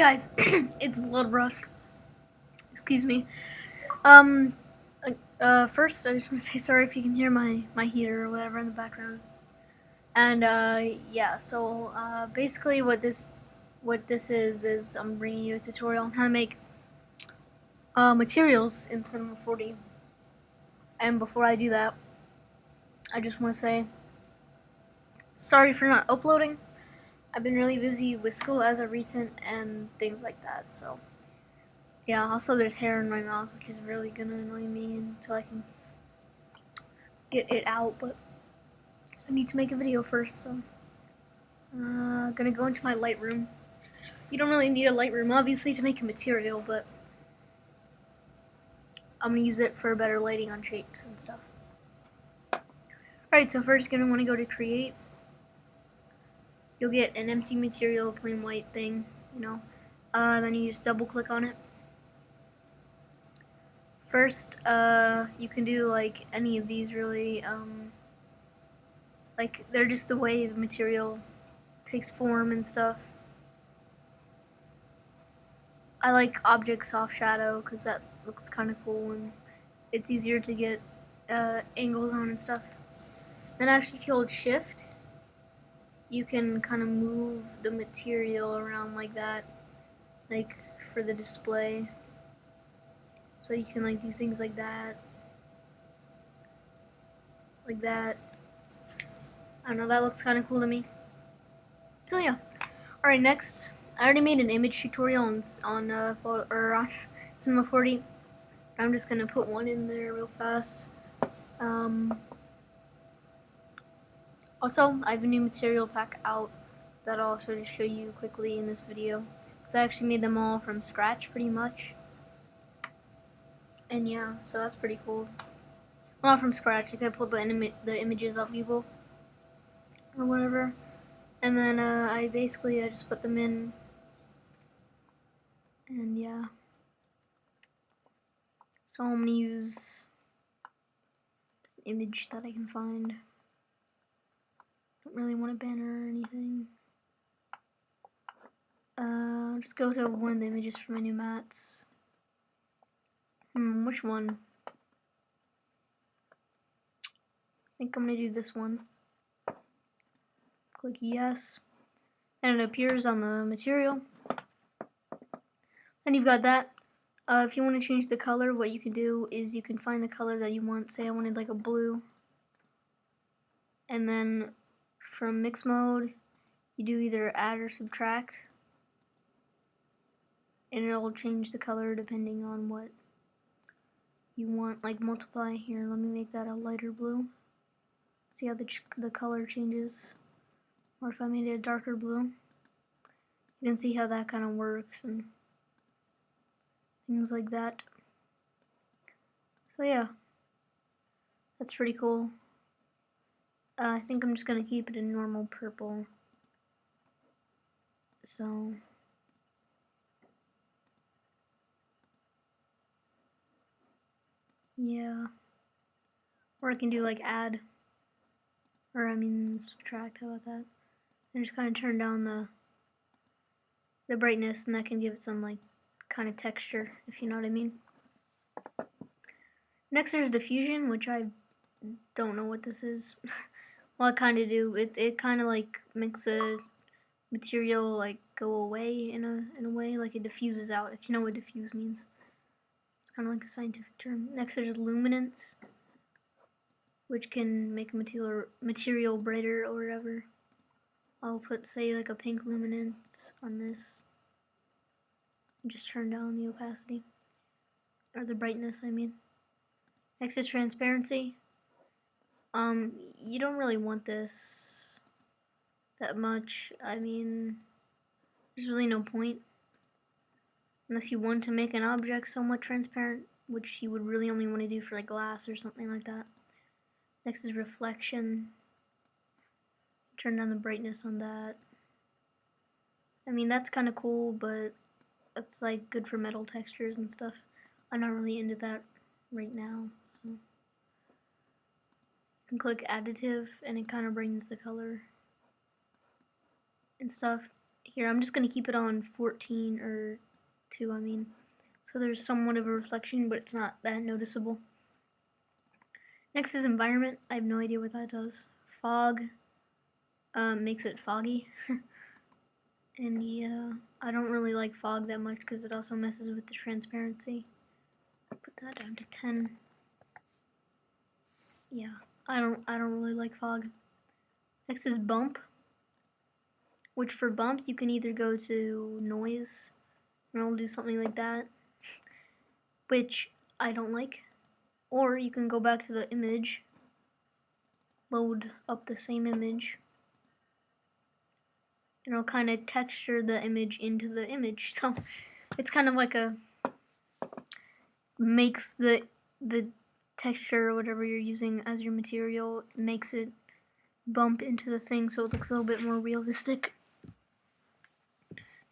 guys, it's BloodRust. Excuse me. Um, first I just want to say sorry if you can hear my heater or whatever in the background. And yeah, so basically what this is I'm bringing you a tutorial on how to make materials in Cinema 4D. And before I do that, I just want to say sorry for not uploading. I've been really busy with school as of recent and things like that. So. Yeah, also there's hair in my mouth, which is really gonna annoy me until I can get it out, but I need to make a video first, so gonna go into my Lightroom. You don't really need a Lightroom, obviously, to make a material, but I'm gonna use it for better lighting on shapes and stuff. Alright, so first you're gonna want to go to Create. You'll get an empty material, plain white thing, you know. Then you just double click on it. First, you can do like any of these really, like they're just the way the material takes form and stuff. I like object soft shadow because that looks kind of cool and it's easier to get angles on and stuff. Then actually if you hold shift, you can kind of move the material around like that, like for the display. So you can like do things like that. Like that. I don't know, that looks kind of cool to me. So yeah. Alright, next. I already made an image tutorial on Cinema 4D. I'm just gonna put one in there real fast. Also, I have a new material pack out that I'll also just show you quickly in this video. Because I actually made them all from scratch pretty much. And yeah, so that's pretty cool. Well, not from scratch, like I pulled the images off Google or whatever. And then I just put them in. And yeah. So I'm gonna use an image that I can find. Don't really want a banner or anything. Just go to one of the images for my new mats. Which one? I think I'm gonna do this one. Click yes. And it appears on the material. Then you've got that. If you want to change the color, what you can do is you can find the color that you want. Say I wanted like a blue. And then from mix mode, you do either add or subtract. And it'll change the color depending on what you want. Like multiply here, let me make that a lighter blue. See how the color changes. Or if I made it a darker blue, you can see how that kind of works and things like that. So yeah, that's pretty cool. I think I'm just gonna keep it in normal purple. So yeah, or I can do like add, or I mean subtract. How about that? And just kind of turn down the brightness, and that can give it some like kind of texture, if you know what I mean. Next there's diffusion, which I don't know what this is. Well, I kind of do. It kind of like makes a material like go away in a way, like it diffuses out. If you know what diffuse means, it's kind of like a scientific term. Next there's luminance, which can make a material brighter or whatever. I'll put say like a pink luminance on this. Just turn down the opacity, or the brightness, I mean. Next is transparency. You don't really want this that much. I mean, there's really no point. Unless you want to make an object somewhat transparent, which you would really only want to do for like glass or something like that. Next is reflection. Turn down the brightness on that. I mean, that's kind of cool, but that's like good for metal textures and stuff. I'm not really into that right now. So you can click additive and it kind of brings the color and stuff. Here, I'm just going to keep it on 14 or 2, I mean. So there's somewhat of a reflection, but it's not that noticeable. Next is environment. I have no idea what that does. Fog makes it foggy. And yeah, I don't really like fog that much because it also messes with the transparency. Put that down to 10. Yeah, I don't really like fog. Next is bump, which for bumps you can either go to noise, and I'll do something like that, which I don't like, or you can go back to the image, load up the same image, and it'll kind of texture the image into the image. So it's kind of like a makes the texture or whatever you're using as your material, makes it bump into the thing so it looks a little bit more realistic.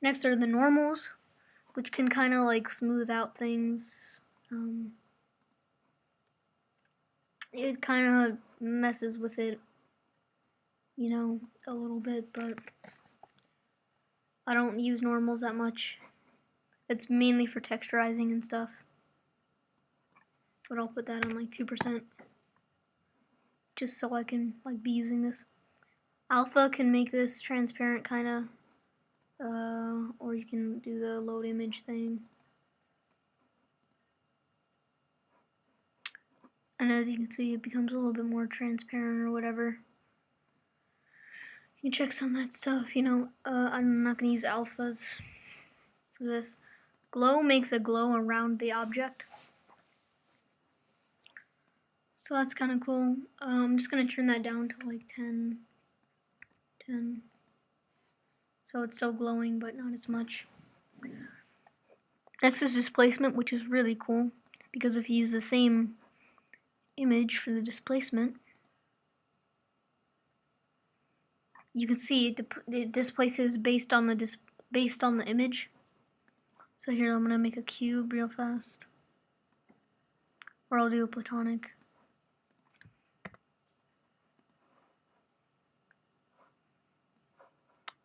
Next are the normals, which can kind of like smooth out things. It kind of messes with it, you know, a little bit, but I don't use normals that much. It's mainly for texturizing and stuff. But I'll put that on like 2%, just so I can like be using this. Alpha can make this transparent kind of, or you can do the load image thing. And as you can see, it becomes a little bit more transparent or whatever. You can check some of that stuff, you know. I'm not going to use alphas for this. Glow makes a glow around the object. So that's kind of cool. I'm just going to turn that down to like 10. So it's still glowing, but not as much. Next is displacement, which is really cool, because if you use the same image for the displacement, you can see it displaces based on the image. So here I'm gonna make a cube real fast, or I'll do a platonic.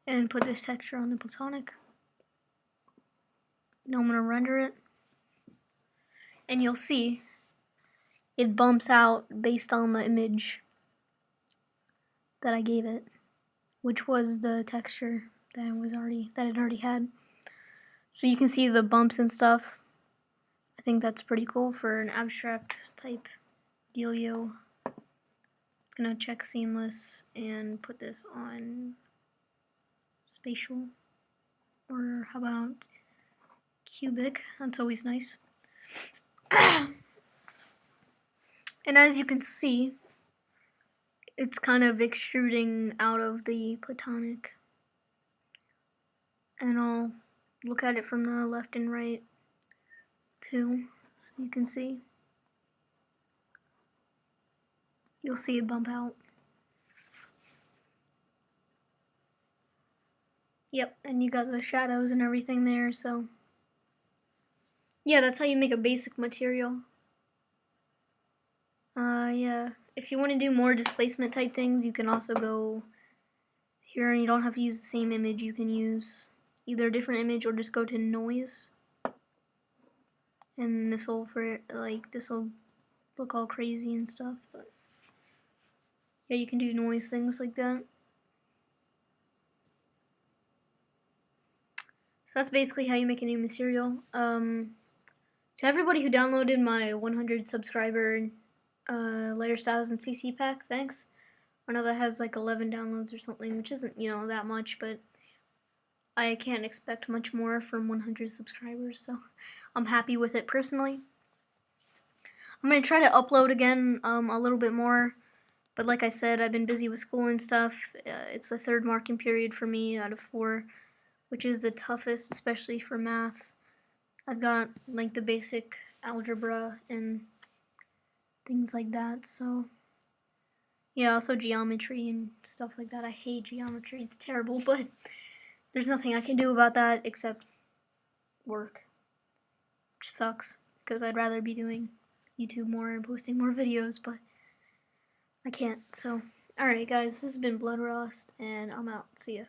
And put this texture on the platonic. Now I'm gonna render it, and you'll see it bumps out based on the image that I gave it, which was the texture that it already had. So you can see the bumps and stuff. I think that's pretty cool for an abstract type dealio. Gonna check seamless and put this on spatial, or how about cubic? That's always nice. And as you can see, it's kind of extruding out of the platonic. And I'll look at it from the left and right too, so you can see. You'll see it bump out. Yep, and you got the shadows and everything there, so yeah, that's how you make a basic material. Yeah, if you want to do more displacement type things, you can also go here, and you don't have to use the same image. You can use either a different image or just go to noise, and this will look all crazy and stuff. But yeah, you can do noise things like that. So that's basically how you make a new material. To everybody who downloaded my 100 subscriber Lighter Styles and CC pack, thanks. I know that has like 11 downloads or something, which isn't, you know, that much, but I can't expect much more from 100 subscribers, so I'm happy with it personally. I'm going to try to upload again a little bit more, but like I said, I've been busy with school and stuff. It's the third marking period for me out of 4, which is the toughest, especially for math. I've got like the basic algebra and things like that, so yeah, also geometry and stuff like that. I hate geometry, it's terrible, but there's nothing I can do about that except work, which sucks, because I'd rather be doing YouTube more and posting more videos, but I can't. So alright guys, this has been BloodRust, and I'm out. See ya.